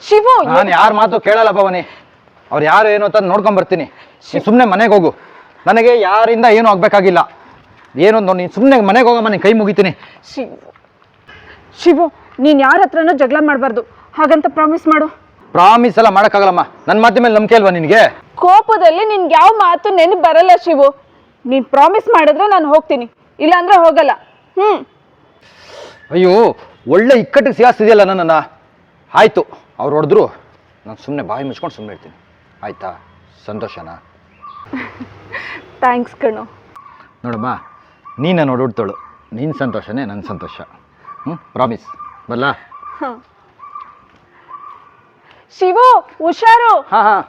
ಶಿವು ನಾನು ಯಾರ ಮಾತು ಕೇಳಲ್ಲ ಭವಾನಿ. ಅವ್ರು ಯಾರು ಏನು ಅಂತ ನೋಡ್ಕೊಂಡ್ ಬರ್ತೀನಿ. ಸುಮ್ಮನೆ ಮನೆಗೆ ಹೋಗು. ನನಗೆ ಯಾರಿಂದ ಏನು ಆಗ್ಬೇಕಾಗಿಲ್ಲ. ಏನು ನೀನು ಸುಮ್ಮನೆ ಮನೆಗೆ ಹೋಗಮ್ಮ, ನೀನು ಕೈ ಮುಗಿತೀನಿ. ಶಿವು ನೀನ್ ಯಾರ ಹತ್ರನೂ ಜಗಳ ಮಾಡಬಾರ್ದು, ಹಾಗಂತ ಪ್ರಾಮಿಸ್ ಮಾಡು. ಪ್ರಾಮಿಸ್ ಎಲ್ಲ ಮಾಡೋಕ್ಕಾಗಲ್ಲಮ್ಮ. ನನ್ನ ಮಾತಿ ಮೇಲೆ ನಂಬಿಕೆ ಅಲ್ವಾ ನಿನಗೆ? ಕೋಪದಲ್ಲಿ ನಿನ್ಗೆ ಯಾವ ಮಾತು ನೆನಪು ಬರಲ್ಲ ಶಿವು. ನೀನ್ ಪ್ರಾಮಿಸ್ ಮಾಡಿದ್ರೆ ನಾನು ಹೋಗ್ತೀನಿ, ಇಲ್ಲ ಅಂದ್ರೆ ಹೋಗಲ್ಲ. ಅಯ್ಯೋ, ಒಳ್ಳೆ ಇಕ್ಕಟ್ಟಿಗೆ ಸಿಗಾಸ್ತಿದೆಯಲ್ಲ ನನ್ನನ್ನು. ಆಯಿತು, ಅವ್ರು ಹೊಡೆದ್ರು, ನಾನು ಸುಮ್ಮನೆ ಬಾಯಿ ಮುಚ್ಕೊಂಡು ಸುಮ್ಮನೆ ಇರ್ತೀನಿ. ಆಯಿತಾ? ಸಂತೋಷನಾ? ಥ್ಯಾಂಕ್ಸ್ ಕಣು. ನೋಡಮ್ಮ, ನೀನು ನಾನು ಹೊಡ್ತೋಳು, ನಿನ್ನ ಸಂತೋಷನೇ ನನ್ನ ಸಂತೋಷ. ಪ್ರಾಮಿಸ್ ಬಲ್ಲ? ಶಿವು ಹುಷಾರು. ಹಾಂ ಹಾಂ.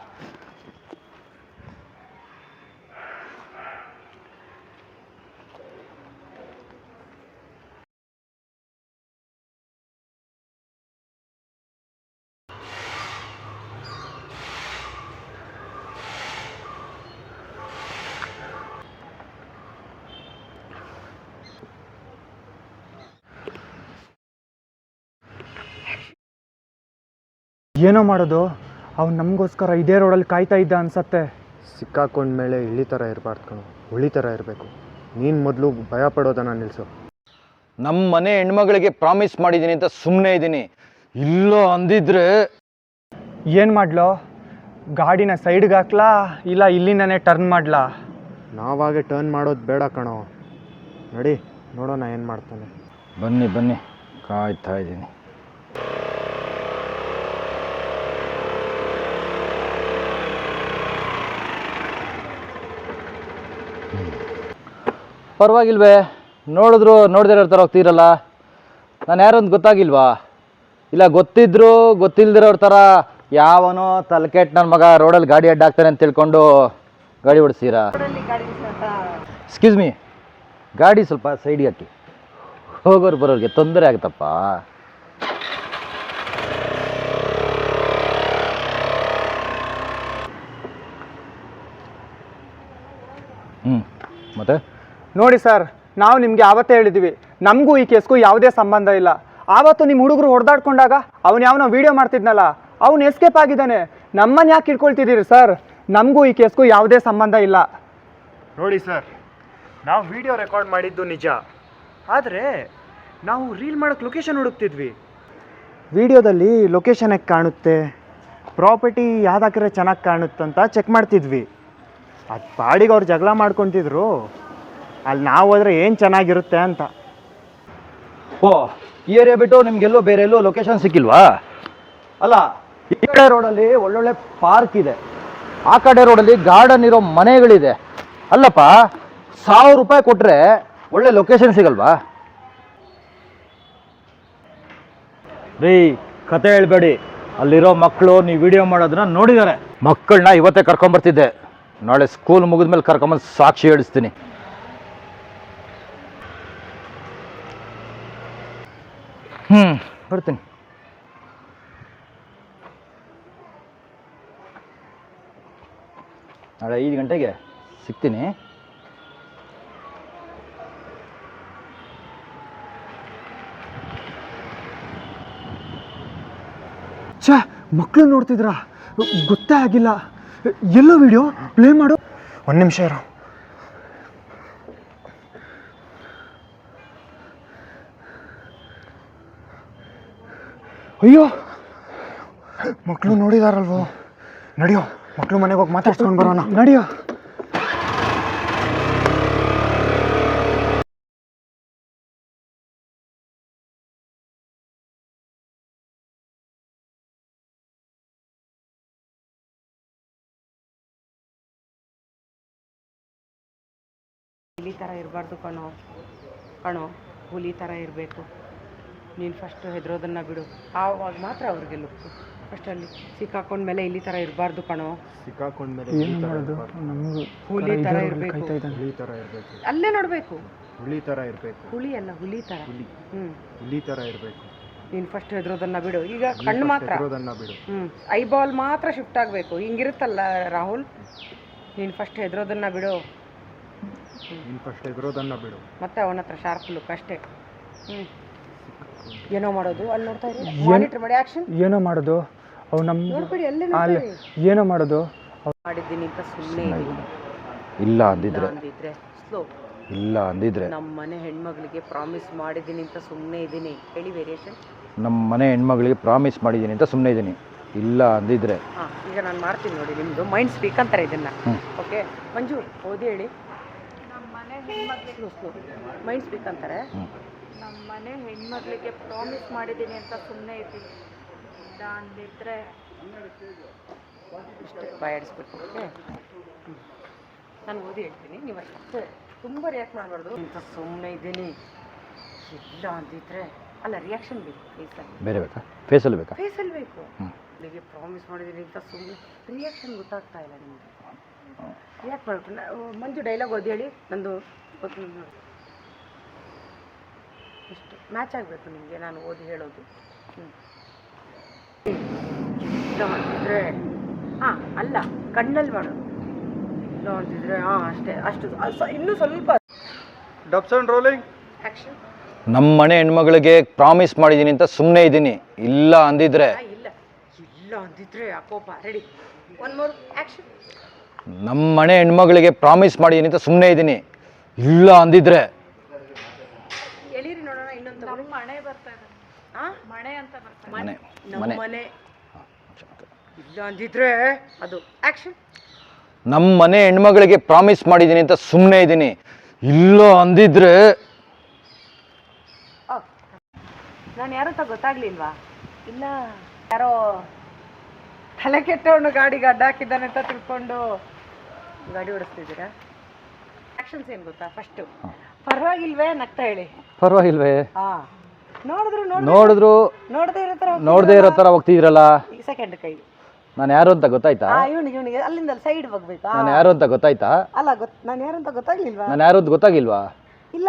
ಏನೋ ಮಾಡೋದು, ಅವ್ನು ನಮಗೋಸ್ಕರ ಇದೇ ರೋಡಲ್ಲಿ ಕಾಯ್ತಾ ಇದ್ದ ಅನ್ಸತ್ತೆ. ಸಿಕ್ಕಾಕೊಂಡ್ಮೇಲೆ ಇಳಿ ಥರ ಇರಬಾರ್ದು ಕಣೋ, ಹುಳಿ ಥರ ಇರಬೇಕು. ನೀನು ಮೊದಲು ಭಯ ಪಡೋದನ್ನು ನಿಲ್ಲಿಸು. ನಮ್ಮ ಮನೆ ಹೆಣ್ಮಗಳಿಗೆ ಪ್ರಾಮಿಸ್ ಮಾಡಿದ್ದೀನಿ ಅಂತ ಸುಮ್ಮನೆ ಇದ್ದೀನಿ. ಇಲ್ಲೋ ಅಂದಿದ್ರೆ ಏನು ಮಾಡ್ಲೋ? ಗಾಡಿನ ಸೈಡ್ಗೆ ಹಾಕ್ಲಾ ಇಲ್ಲ ಇಲ್ಲಿಂದನೇ ಟರ್ನ್ ಮಾಡ್ಲಾ? ನಾವಾಗೆ ಟರ್ನ್ ಮಾಡೋದು ಬೇಡ ಕಣೋ. ನಡಿ ನೋಡೋಣ ಏನು ಮಾಡ್ತಾನೆ. ಬನ್ನಿ ಬನ್ನಿ, ಕಾಯ್ತಾ ಇದ್ದೀನಿ. ಪರವಾಗಿಲ್ವೇ? ನೋಡದೇ ಇರೋ ಥರ ಹೋಗ್ತೀರಲ್ಲ. ನಾನು ಯಾರು ಅಂತ ಗೊತ್ತಾಗಿಲ್ವಾ? ಇಲ್ಲ ಗೊತ್ತಿದ್ರು ಗೊತ್ತಿಲ್ದಿರೋರ ಥರ ಯಾವನೋ ತಲೆಕೆಟ್ ನನ್ನ ಮಗ ರೋಡಲ್ಲಿ ಗಾಡಿ ಅಡ್ಡಾಗ್ತಾನೆ ಅಂತ ತಿಳ್ಕೊಂಡು ಗಾಡಿ ಓಡಿಸ್ತೀರಾ? ಎಕ್ಸ್ಕ್ಯೂಸ್ ಮೀ, ಗಾಡಿ ಸ್ವಲ್ಪ ಸೈಡ್ಗೆ ಹಾಕಿ. ಹೋಗೋರು ಬರೋರಿಗೆ ತೊಂದರೆ ಆಗುತ್ತಪ್ಪ. ಮತ್ತೆ ನೋಡಿ ಸರ್, ನಾವು ನಿಮಗೆ ಆವತ್ತೇ ಹೇಳಿದ್ವಿ, ನಮಗೂ ಈ ಕೇಸ್ಗೂ ಯಾವುದೇ ಸಂಬಂಧ ಇಲ್ಲ. ಆವತ್ತು ನಿಮ್ಮ ಹುಡುಗರು ಹೊಡೆದಾಡ್ಕೊಂಡಾಗ ಅವನು ಯಾವನೋ ವೀಡಿಯೋ ಮಾಡ್ತಿದ್ನಲ್ಲ, ಅವನು ಎಸ್ಕೇಪ್ ಆಗಿದ್ದಾನೆ. ನಮ್ಮನ್ನು ಯಾಕೆ ಇಟ್ಕೊಳ್ತಿದ್ದೀರಿ ಸರ್? ನಮಗೂ ಈ ಕೇಸ್ಗೂ ಯಾವುದೇ ಸಂಬಂಧ ಇಲ್ಲ. ನೋಡಿ ಸರ್, ನಾವು ವಿಡಿಯೋ ರೆಕಾರ್ಡ್ ಮಾಡಿದ್ದು ನಿಜ, ಆದರೆ ನಾವು ರೀಲ್ ಮಾಡೋಕ್ಕೆ ಲೊಕೇಶನ್ ಹುಡುಕ್ತಿದ್ವಿ. ವಿಡಿಯೋದಲ್ಲಿ ಲೊಕೇಶನ್ ಹೇಗೆ ಕಾಣುತ್ತೆ, ಪ್ರಾಪರ್ಟಿ ಯಾವ್ದಾಕಿದ್ರೆ ಚೆನ್ನಾಗಿ ಕಾಣುತ್ತಂತ ಚೆಕ್ ಮಾಡ್ತಿದ್ವಿ. ಅದು ಪಾಡಿಗೆ ಅವ್ರು ಜಗಳ ಮಾಡ್ಕೊತಿದ್ರು, ಅಲ್ಲಿ ನಾವು ಹೋದ್ರೆ ಏನು ಚೆನ್ನಾಗಿರುತ್ತೆ ಅಂತ. ಓ, ಈ ಏರಿಯಾ ಬಿಟ್ಟು ನಿಮ್ಗೆಲ್ಲೋ ಬೇರೆ ಎಲ್ಲೋ ಲೊಕೇಶನ್ ಸಿಕ್ಕಿಲ್ವಾ? ಅಲ್ಲ, ಈ ಕಡೆ ರೋಡಲ್ಲಿ ಒಳ್ಳೊಳ್ಳೆ ಪಾರ್ಕ್ ಇದೆ, ಆ ಕಡೆ ರೋಡಲ್ಲಿ ಗಾರ್ಡನ್ ಇರೋ ಮನೆಗಳಿದೆ. ಅಲ್ಲಪ್ಪ, 1000 ರೂಪಾಯಿ ಕೊಟ್ಟರೆ ಒಳ್ಳೆ ಲೊಕೇಶನ್ ಸಿಗಲ್ವಾ? ರೀ, ಕತೆ ಹೇಳ್ಬೇಡಿ. ಅಲ್ಲಿರೋ ಮಕ್ಕಳು ನೀವು ವಿಡಿಯೋ ಮಾಡೋದನ್ನ ನೋಡಿದ್ದಾರೆ. ಮಕ್ಕಳನ್ನ ಇವತ್ತೇ ಕರ್ಕೊಂಬರ್ತಿದ್ದೆ, ನಾಳೆ ಸ್ಕೂಲ್ ಮುಗಿದ್ಮೇಲೆ ಕರ್ಕೊಂಬಂದು ಸಾಕ್ಷಿ ಹೇಳಿಸ್ತೀನಿ. ಬರ್ತೀನಿ. ನಾಳೆ 5 ಗಂಟೆಗೆ ಸಿಗ್ತೀನಿ. ಛೇ, ಮಕ್ಕಳು ನೋಡ್ತಿದ್ರಾ? ಗೊತ್ತೇ ಆಗಿಲ್ಲ. ಎಲ್ಲೋ ವಿಡಿಯೋ ಪ್ಲೇ ಮಾಡು. ಒಂದು ನಿಮಿಷ ಇರು. ಅಯ್ಯೋ, ಮಕ್ಕಳು ನೋಡಿದಾರಲ್ವೋ? ನಡಿಯೋ, ಮಕ್ಕಳು ಮನೆಗೆ ಹೋಗಿ ಮಾತಾಡ್ಸ್ಕೊಂಡು ಬರೋಣ. ನಡಿಯೋ. ಹುಲಿ ಥರ ಇರಬಾರ್ದು ಕಣೋ, ಹುಲಿ ಥರ ಇರಬೇಕು. ನೀನು ಫಸ್ಟು ಹೆದರೋದನ್ನು ಬಿಡು, ಆವಾಗ ಮಾತ್ರ ಅವ್ರಿಗೆ ಲುಕ್ಕು. ಫಸ್ಟಲ್ಲಿ ಸಿಕ್ಕಾಕೊಂಡ್ಮೇಲೆ ಇಲ್ಲಿ ಥರ ಇರಬಾರ್ದು ಕಣೋ. ಸಿಕ್ಕಾಕೊಂಡ್ಮೇಲೆ ಹುಲಿ ಥರ ಇರಬೇಕು, ಹುಲಿ ಥರ ಇರಬೇಕು. ಅಲ್ಲೇ ನೋಡಬೇಕು. ಹುಲಿ ಥರ ಇರಬೇಕು. ಹುಲಿ ಅಲ್ಲ, ಹುಲಿ ಥರ. ಹುಲಿ ಥರ ಇರಬೇಕು. ನೀನು ಫಸ್ಟ್ ಹೆದರೋದನ್ನು ಬಿಡು. ಈಗ ಕಣ್ಣು ಮಾತ್ರ ಬಿಡು. ಐಬಾಲ್ ಮಾತ್ರ ಶಿಫ್ಟ್ ಆಗಬೇಕು. ಹಿಂಗಿರುತ್ತಲ್ಲ ರಾಹುಲ್, ನೀನು ಫಸ್ಟ್ ಹೆದರೋದನ್ನು ಬಿಡು. ನೀನು ಫಸ್ಟ್ ಹೆದರೋದನ್ನು ಬಿಡು. ಮತ್ತೆ ಅವನ ಹತ್ರ ಶಾರ್ಪ್ ಲುಕ್ ಅಷ್ಟೇ. ಏನೋ ಮಾಡೋದು ಅಲ್ಲಿ ನೋಡ್ತಾ ಇರಿ ಮಾನಿಟರ್ ಮಾಡಿ ಆಕ್ಷನ್ ಏನೋ ಮಾಡೋದು ಅವು ನಮ್ಮ ನೋಡ್ಬೇಡಿ ಅಲ್ಲೇ ಅಲ್ಲೇ ಏನೋ ಮಾಡೋದು ಮಾಡಿದ್ದೀನಿ ಅಂತ ಸುಮ್ಮನೆ ಇಲ್ಲ ಅಂದಿದ್ರೆ ಅಂದಿದ್ರೆ ಸ್ಲೋ ಇಲ್ಲ ಅಂದಿದ್ರೆ ನಮ್ಮ ಮನೆ ಹೆಣ್ಮಗಳಿಗೆ ಪ್ರಾಮಿಸ್ ಮಾಡಿದ್ದೀನಿ ಅಂತ ಸುಮ್ಮನೆ ಇದ್ದೀನಿ ಹೇಳಿ ವೇರಿಯೇಷನ್ ನಮ್ಮ ಮನೆ ಹೆಣ್ಮಗಳಿಗೆ ಪ್ರಾಮಿಸ್ ಮಾಡಿದ್ದೀನಿ ಅಂತ ಸುಮ್ಮನೆ ಇದ್ದೀನಿ ಇಲ್ಲ ಅಂದಿದ್ರೆ ಹಾಂ ಈಗ ನಾನು ಮಾಡ್ತೀನಿ ನೋಡಿ ನಿಮ್ಮದು ಮೈಂಡ್ ಸ್ಪೀಕ್ ಅಂತಾರೆ ಇದನ್ನು ಓಕೆ ಮಂಜು ಓದಿ ಹೇಳಿ ನಮ್ಮ ಮನೆ ಹೆಣ್ಮಕ್ಳಿಗೆ ಸ್ಲೋ ಮೈಂಡ್ ಸ್ಪೀಕ್ ಅಂತಾರೆ ನಮ್ಮ ಮನೆ ಹೆಣ್ಮಕ್ಳಿಗೆ ಪ್ರಾಮಿಸ್ ಮಾಡಿದ್ದೀನಿ ಅಂತ ಸುಮ್ಮನೆ ಇದ್ದೀನಿ ಇಲ್ಲ ಅಂದಿದ್ರೆ ಇಷ್ಟೇ ಬಾಯಾಡಿಸ್ಬೇಕು ಓಕೆ ನಾನು ಓದಿ ಹೇಳ್ತೀನಿ ನೀವು ಅಷ್ಟೇ ತುಂಬ ರಿಯಾಕ್ಟ್ ಮಾಡಬಾರ್ದು ಅಂತ ಸುಮ್ಮನೆ ಇದ್ದೀನಿ ಇಲ್ಲ ಅಂದಿದ್ರೆ ಅಲ್ಲ ರಿಯಾಕ್ಷನ್ ಬೇಕು ಫೇಸಲ್ಲಿ ಬೇರೆ ಬೇಕಾ ಫೇಸಲ್ಲಿ ಬೇಕಾ ಫೇಸಲ್ಲಿ ಬೇಕು ನಿಮಗೆ ಪ್ರಾಮಿಸ್ ಮಾಡಿದ್ದೀನಿ ಅಂತ ಸುಮ್ಮನೆ ರಿಯಾಕ್ಷನ್ ಗೊತ್ತಾಗ್ತಾ ಇಲ್ಲ ನಿಮಗೆ ರಿಯಾಕ್ಟ್ ಮಾಡ್ಬೇಕು ಮಂಜು ಡೈಲಾಗ್ ಓದಿ ಹೇಳಿ ನಂದು ಇಷ್ಟು ಮ್ಯಾಚ್ ಆಗಬೇಕು ನಿಮಗೆ ನಾನು ಓದಿ ಹೇಳೋದು ಇಲ್ಲ ಅಂತಿದ್ರೆ ಹಾಂ ಅಲ್ಲ ಕಣ್ಣಲ್ಲಿ ಮಾಡೋದು ಇಲ್ಲ ಅಂತಿದ್ರೆ ಹಾಂ ಅಷ್ಟೇ ಅಷ್ಟು ಇನ್ನೂ ಸ್ವಲ್ಪ ಡಬ್ಸ್ ಅಂಡ್ ರೋಲಿಂಗ್ ಆ್ಯಕ್ಷನ್ ನಮ್ಮ ಮನೆ ಹೆಣ್ಮಗಳಿಗೆ ಪ್ರಾಮಿಸ್ ಮಾಡಿದ್ದೀನಿ ಅಂತ ಸುಮ್ಮನೆ ಇದ್ದೀನಿ ಇಲ್ಲ ಅಂದಿದ್ರೆ ಇಲ್ಲ ಇಲ್ಲ ಅಂದಿದ್ರೆ ಅಕೋಪ ರೆಡಿ ಒನ್ ಮೋರ್ ಆ್ಯಕ್ಷನ್ ನಮ್ಮ ಮನೆ ಹೆಣ್ಮಗಳಿಗೆ ಪ್ರಾಮಿಸ್ ಮಾಡಿದ್ದೀನಿ ಅಂತ ಸುಮ್ಮನೆ ಇದ್ದೀನಿ ಇಲ್ಲ ಅಂದಿದ್ರೆ ಎಳೀರಿ ನೋಡೋಣ ಇನ್ನೊಂದು ನಮ್ಮ ಮನೆ ಬರ್ತಾ ಇದೆ ಹಾಂ ಮನೆ ಅಂತ ಬರ್ತಾ ಮನೆ ನಮ್ಮ ಮನೆ ಮನೆ ಇಲ್ಲ ಅಂದಿದ್ರೆ ಅದು ಆ್ಯಕ್ಷನ್ ನಮ್ಮ ಮನೆ ಹೆಣ್ಮಗಳಿಗೆ ಪ್ರಾಮಿಸ್ ಮಾಡಿದ್ದೀನಿ ಅಂತ ಸುಮ್ಮನೆ ಇದ್ದೀನಿ ಇಲ್ಲ ಅಂದಿದ್ರೆ ನಾನು ಯಾರು ಅಂತ ಗೊತ್ತಾಗ್ಲಿಲ್ವಾ ಇಲ್ಲ ಯಾರೋ ತಲೆ ಕೆಟ್ಟವನು ಗಾಡಿಗೆ ಅಡ್ಡ ಹಾಕಿದ್ದಾನೆ ಅಂತ ತಿಳ್ಕೊಂಡು ಗಾಡಿ ಓಡಿಸ್ತಿದ್ದೀರಾ ಆಕ್ಷನ್ಸ್ ಏನು ಗೊತ್ತಾ ಫಸ್ಟು ಪರವಾಗಿಲ್ವೇ ನಗ್ತಾ ಹೇಳಿ ಪರವಾಗಿಲ್ವೇ ಹಾಂ ನೋಡಿದ್ರು ನೋಡಿದ್ರು ನೋಡದೇ ಇರೋ ಥರ ಹೋಗ್ತಿದ್ರಲ್ಲ ಈಗ ಸೆಕೆಂಡ್ ಕೈ ನಾನು ಯಾರು ಅಂತ ಗೊತ್ತಾಯ್ತಾ ಇವನಿಗೆ ಅಲ್ಲಿಂದ ಸೈಡ್ ಹೋಗ್ಬೇಕಾ ನಾನು ಯಾರು ಅಂತ ಗೊತ್ತಾಯ್ತಾ ಅಲ್ಲ ನಾನು ಯಾರು ಅಂತ ಗೊತ್ತಾಗ್ಲಿಲ್ವಾ ನಾನು ಯಾರು ಅಂತ ಗೊತ್ತಾಗಿಲ್ವಾ ಇಲ್ಲ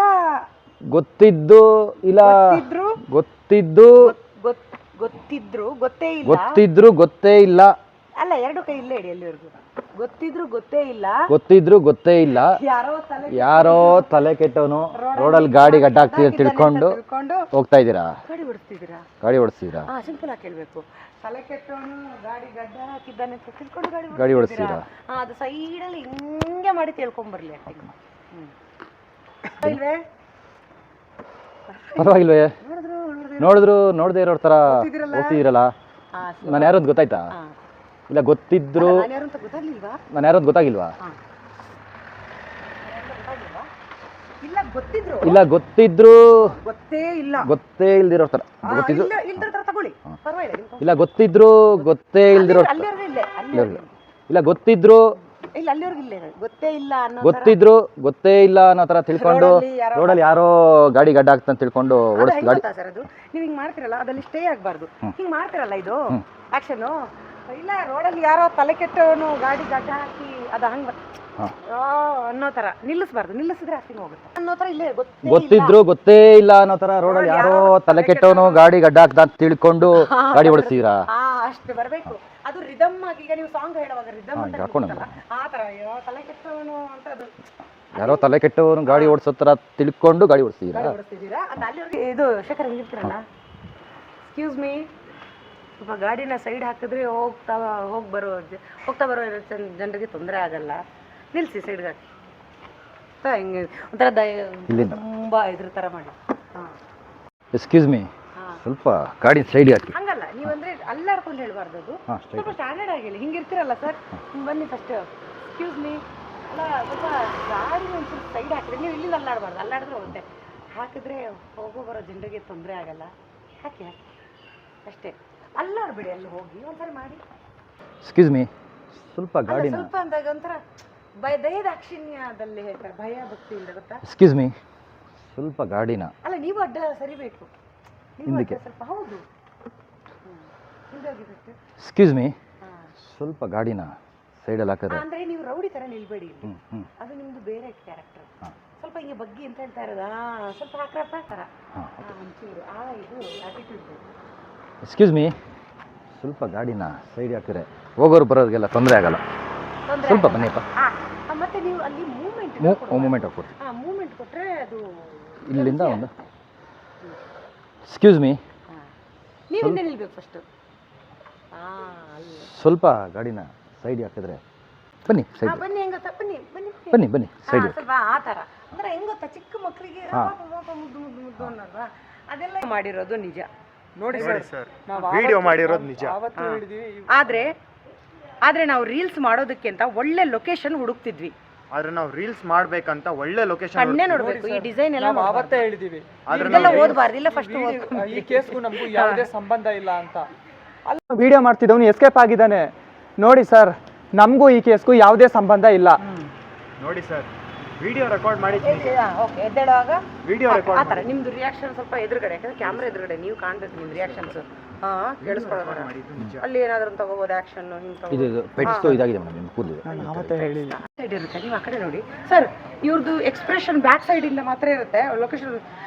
ಗೊತ್ತಿದ್ದು ಇಲ್ಲ ಗೊತ್ತಿದ್ದು ಗೊತ್ತೇ ಇಲ್ಲ ಗೊತ್ತಿದ್ರು ಗೊತ್ತೇ ಇಲ್ಲ ಅಲ್ಲ ಎರಡು ಕೈ ಇಲ್ಲೇ ಇಡಿ ಎಲ್ಲಿವರೆಗೂ ಗೊತ್ತಿದ್ರು ಗೊತ್ತೇ ಇಲ್ಲ ಯಾರೋ ತಲೆ ಕೆಟ್ಟವನು ರೋಡಲ್ಲಿ ಗಾಡಿ ಗಡ್ಡ ಹಾಕ್ತಿದ್ರೆ ತಿಳ್ಕೊಂಡು ಹೋಗ್ತಾ ಇದ್ದೀರಾ ಗಾಡಿ ಓಡಿಸ್ತೀರಾ ಸಿಂಪಲ್ ಆಗಿ ಕೇಳಬೇಕು ತಲೆ ಕೆಟ್ಟವನು ಗಾಡಿ ಗಡ್ಡ ಹಾಕಿದ್ದಾನೆ ಅಂತ ತಿಳ್ಕೊಂಡು ಗಾಡಿ ಓಡಿಸ್ತೀರಾ ಅದು ಸೈಡಲ್ಲಿ ಹಿಂಗೆ ಮಾಡಿ ತಿಳ್ಕೊಂಬರ್ಲಿ ಇಲ್ವೇ ಪರವಾಗಿಲ್ವೇ ನೋಡಿದ್ರು ನೋಡದೇ ಇರೋ ಥರ ಹೋಗ್ತಿದ್ದೀರಲ್ಲ ನಾನು ಯಾರು ಅಂತ ಗೊತ್ತಾಯ್ತಾ ಇಲ್ಲ ಗೊತ್ತಿದ್ರು ನಾನು ಯಾರು ಅಂತ ಗೊತ್ತಾಗ್ಲಿಲ್ವಾ ನಾನು ಯಾರು ಅಂತ ಗೊತ್ತಾಗಿಲ್ವಾ ಇಲ್ಲ ಗೊತ್ತಿದ್ರು ಇಲ್ಲ ಗೊತ್ತಿದ್ರು ಗೊತ್ತೇ ಇಲ್ದಿರೋ ಥರ ಗೊತ್ತಿದ್ರು ಇಲ್ದ್ರ ತರ ತಗೊಳ್ಳಿ ಪರವಾಗಿಲ್ಲ ಇಲ್ಲ ಗೊತ್ತಿದ್ರು ಗೊತ್ತೇ ಇಲ್ದಿರೋ ಅಲ್ಲಿವರೆಗೂ ಇಲ್ಲೇ ಇಲ್ಲ ಗೊತ್ತಿದ್ರು ಇಲ್ಲ ಅಲ್ಲಿವರೆಗೂ ಇಲ್ಲೇ ಗೊತ್ತೇ ಇಲ್ಲ ಅನ್ನೋ ಗೊತ್ತಿದ್ರು ಗೊತ್ತೇ ಇಲ್ಲ ಅನ್ನೋ ಥರ ತಿಳ್ಕೊಂಡು ರೋಡಲ್ಲಿ ಯಾರೋ ಗಾಡಿ ಗಡ್ಡ ಆಗ್ತಂತ ತಿಳ್ಕೊಂಡು ಓಡಿಸ್ ಗಾಡಿ ಸರ್ ಅದು ನೀವು ಹಿಂಗೆ ಮಾಡ್ತಿರಲ್ಲ ಅದಲ್ಲಿ ಸ್ಟೇ ಆಗಬಾರ್ದು ಹಿಂಗೆ ಮಾಡ್ತಿರಲ್ಲ ಇದು ಆಕ್ಷನು ಇಲ್ಲ ರೋಡಲ್ಲಿ ಯಾರೋ ತಲೆ ಕೆಟ್ಟವನು ಗಾಡಿ ಗಡ್ಡ ಹಾಕಿ ಅದು ಹಂಗೆ ಅನ್ನೋ ಥರ ನಿಲ್ಲಿಸಿದ್ರೆ ಅಷ್ಟಿಗೆ ಹೋಗುತ್ತೆ ಅನ್ನೋ ಥರ ಇಲ್ಲೇ ಗೊತ್ತಿದ್ರು ಗೊತ್ತೇ ಇಲ್ಲ ಅನ್ನೋ ಥರ ರೋಡಲ್ಲಿ ಯಾರೋ ತಲೆ ಕೆಟ್ಟವನು ಗಾಡಿ ಗಡ್ಡ ಆಗ್ತಾ ಅಂತ ತಿಳ್ಕೊಂಡು ಗಾಡಿ ಓಡಿಸ್ತೀರಾ ಅಷ್ಟು ಬರಬೇಕು ಅದು ರಿದಮ್ ಆಗಿ ಈಗ ನೀವು ಸಾಂಗ್ ಹೇಳುವಾಗ ರಿದಮ್ ಅಂತ ಆ ಥರ ತಲೆ ಕೆಟ್ಟವನು ಅಂತ ಅದು ಯಾರೋ ತಲೆ ಕೆಟ್ಟವನು ಗಾಡಿ ಓಡಿಸೋ ಥರ ತಿಳ್ಕೊಂಡು ಗಾಡಿ ಓಡಿಸ್ತೀರಾ ಅದು ಅಲ್ಲಿವರೆಗೆ ಇದು ಶೇಖರ್ ಹಿಂಗಿರ್ತೀರಲ್ಲ ಎಕ್ಸ್ಕ್ಯೂಸ್ ಮೀ ಸ್ವಲ್ಪ ಗಾಡಿನ ಸೈಡ್ ಹಾಕಿದ್ರೆ ಹೋಗ್ತಾ ಬರೋ ಜನರಿಗೆ ತೊಂದರೆ ಆಗಲ್ಲ ನಿಲ್ಲಿಸಿ ಸೈಡ್ಗೆ ಹಾಕಿ ಹಿಂಗೆ ಒಂಥರ ತುಂಬ ಇದ್ರ ಥರ ಮಾಡಿ ಹಾಂ ಎಕ್ಸ್ಕ್ಯೂಸ್ ಮೀ ಸ್ವಲ್ಪ ಗಾಡಿ ಸೈಡ್ ಹಾಕಿ ಹಂಗಲ್ಲ ನೀವಂದ್ರೆ ಅಲ್ಲಾಡ್ಕೊಂಡು ಹೇಳ್ಬಾರ್ದು ಅದು ಸ್ವಲ್ಪ ಸ್ಟ್ಯಾಂಡರ್ಡ್ ಆಗಿ ಹೇಳಿ ಹಿಂಗಿರ್ತೀರಲ್ಲ ಸರ್ ಬನ್ನಿ ಫಸ್ಟ್ ಎಕ್ಸ್ಕ್ಯೂಸ್ ಮೀ ಅಲ್ಲ ಸ್ವಲ್ಪ ಗಾಡಿ ಒಂಚೂರು ಸೈಡ್ ಹಾಕಿದ್ರೆ ನೀವು ಇಲ್ಲಿಂದ ಅಲ್ಲಾಡಬಾರ್ದು ಅಲ್ಲಾಡಿದ್ರೆ ಒಂದೇ ಹಾಕಿದ್ರೆ ಹೋಗೋ ಬರೋ ಜನರಿಗೆ ತೊಂದರೆ ಆಗಲ್ಲ ಹಾಕಿ ಅಷ್ಟೇ ಅಲ್ಲಾಡ್ಬೇಡಿ ಅಲ್ಲಿ ಹೋಗಿ ಒಂದ್ಸರಿ ಮಾಡಿ ಎಕ್ಸ್ಕ್ಯೂಸ್ ಮೀ ಸ್ವಲ್ಪ ಗಾಡಿನ ಸ್ವಲ್ಪ ಅಂದಾಗ ಒಂಥರ ದಯದಾಕ್ಷಿಣ್ಯದಲ್ಲಿ ಹೇಳ್ತಾರೆ ಭಯ ಭಕ್ತಿ ಇಲ್ಲ ಗೊತ್ತಾ ಎಕ್ಸ್ಕ್ಯೂಸ್ ಮೀ ಸ್ವಲ್ಪ ಗಾಡಿನ ಅಲ್ಲ ನೀವು ಅಡ್ಡ ಸರಿಬೇಕು ಹಿಂದಕ್ಕೆ ಸ್ವಲ್ಪ ಹೌದು ಹಿಂದೆ ಹೋಗಿಬೇಕು ಎಕ್ಸ್ಕ್ಯೂಸ್ ಮೀ ಸ್ವಲ್ಪ ಗಾಡಿನ ಸೈಡಲ್ಲಿ ಹಾಕಿದ್ರೆ ಅಂದ್ರೆ ನೀವು ರೌಡಿ ಥರ ನಿಲ್ಬೇಡಿ ಅದು ನಿಮ್ದು ಬೇರೆ ಕ್ಯಾರೆಕ್ಟರ್ ಸ್ವಲ್ಪ ಹಿಂಗೆ ಬಗ್ಗಿ ಅಂತ ಹೇಳ್ತಾ ಇರೋದಾ ಸ್ವಲ್ಪ ಹಾಕ್ರಪ್ಪ ಥರ ಒಂಚೂರು ಇದು ಆಟಿಟ್ಯೂಡ್ ಎಕ್ಸ್ಕ್ಯೂಸ್ ಮೀ ಸ್ವಲ್ಪ ಗಾಡಿನ ಸೈಡ್ ಹಾಕಿದ್ರೆ ಹೋಗೋರು ಬರೋರಿಗೆಲ್ಲ ತೊಂದರೆ ಆಗಲ್ಲ ಸ್ವಲ್ಪ ಬನ್ನಿಪ್ಪ ಮತ್ತೆ ನೀವು ಅಲ್ಲಿ ಮೂವ್ಮೆಂಟ್ ಮೂವ್ಮೆಂಟ್ ಹಾಕ್ಕೊಡಿ ಮೂವ್ಮೆಂಟ್ ಕೊಟ್ಟರೆ ಅದು ಇಲ್ಲಿಂದ ಒಂದು ಎಕ್ಸ್ಕ್ಯೂಸ್ ಮೀ, ನೀವು ಹಿಂದೆ ನಿಲ್ಬೇಕು ಫಸ್ಟು. ಅಲ್ಲ ಸ್ವಲ್ಪ ಗಾಡಿನ ಸೈಡ್ ಹಾಕಿದ್ರೆ ಬನ್ನಿ, ಸೈಡ್ ಬನ್ನಿ, ಹೆಂಗ್ ಗೊತ್ತಾ, ಬನ್ನಿ ಬನ್ನಿ ಬನ್ನಿ ಬನ್ನಿ ಸೈಡ್. ಸ್ವಲ್ಪ ಆ ಥರ ಅಂದ್ರೆ ಹೆಂಗ್ ಗೊತ್ತಾ, ಚಿಕ್ಕ ಮಕ್ಕಳಿಗೆ ಮುದ್ದು ಮುದ್ದು ಮುದ್ದು ಅನ್ನೋಲ್ವಾ, ಅದೆಲ್ಲ ಮಾಡಿರೋದು ನಿಜ. ನೋಡಿ ನೋಡಿ ಸರ್, ಸರ್, ವಿಡಿಯೋ ಮಾಡಿರೋದು ನಿಜ. ಅವತ್ತು ಹೇಳಿದೀವಿ ಆದ್ರೆ ನಾವು ರೀಲ್ಸ್ ಮಾಡೋದಕ್ಕೆ ಅಂತ ಒಳ್ಳೆ ಲೊಕೇಶನ್ ಹುಡುಕ್ತಿದ್ವಿ. ಆದ್ರೆ ನಾವು ರೀಲ್ಸ್ ಮಾಡ್ಬೇಕಂತ ಒಳ್ಳೆ ಲೊಕೇಶನ್ ಕಣ್ಣೇ ನೋಡ್ಬೇಕು, ಈ ಡಿಸೈನ್ ಎಲ್ಲ ನಾವು ಅವತ್ತೇ ಹೇಳಿದೀವಿ ಇದೆಲ್ಲ ಓದಬಾರ್ದು. ಇಲ್ಲ ಫಸ್ಟ್ ಈ ಕೇಸ್ಗೂ ನಮಗೂ ಯಾವುದೇ ಸಂಬಂಧ ಇಲ್ಲ ಅಂತ. ಅಲ್ಲಿ ವಿಡಿಯೋ ಮಾಡ್ತಿದ್ದವನು ಎಸ್ಕೇಪ್ ಆಗಿದ್ದಾನೆ. ನೋಡಿ ಸರ್, ನಮಗೂ ಈ ಕೇಸ್ಗೂ ಯಾವುದೇ ಸಂಬಂಧ ಇಲ್ಲ. ನೋಡಿ ಸರ್, ವಿಡಿಯೋ ರೆಕಾರ್ಡ್ ಮಾಡಿದ್ದು ಓಕೆ ಎದ್ದೇಳುವಾಗ ವಿಡಿಯೋ ಆ ರೆಕಾರ್ಡ್ ಥರ ನಿಮ್ದು ರಿಯಾಕ್ಷನ್ ಸ್ವಲ್ಪ ಎದುರುಗಡೆ, ಯಾಕಂದ್ರೆ ಕ್ಯಾಮ್ರಾ ಎದುರುಗಡೆ ನೀವು ಕಾಣ್ಬೇಕು ನಿಮ್ದು ರಿಯಾಕ್ಷನ್ಸ್. ಕೇಳಿಸ್ಕೊಳ್ಳೋಣ, ಅಲ್ಲಿ ಏನಾದರೂ ತಗೋಬೋದು ಆ್ಯಕ್ಷನ್ ಹಿಂಗೆ ಇದು ಪೆಟ್ಸ್ದು ಇದಾಗಿದೆ ಮೇಡಮ್, ನಿಮ್ಮ ಕೂದಲಿದೆ. ನಾನು ಅವತ್ತೇ ಹೇಳಿಲ್ಲ. ಸೈಡ್ ಇರುತ್ತೆ, ನೀವು ಆ ಕಡೆ ನೋಡಿ ಸರ್. ಇವ್ರದ್ದು ಎಕ್ಸ್ಪ್ರೆಷನ್ ಬ್ಯಾಕ್ ಸೈಡಿಂದ ಮಾತ್ರ ಇರುತ್ತೆ ಲೊಕೇಶನ್.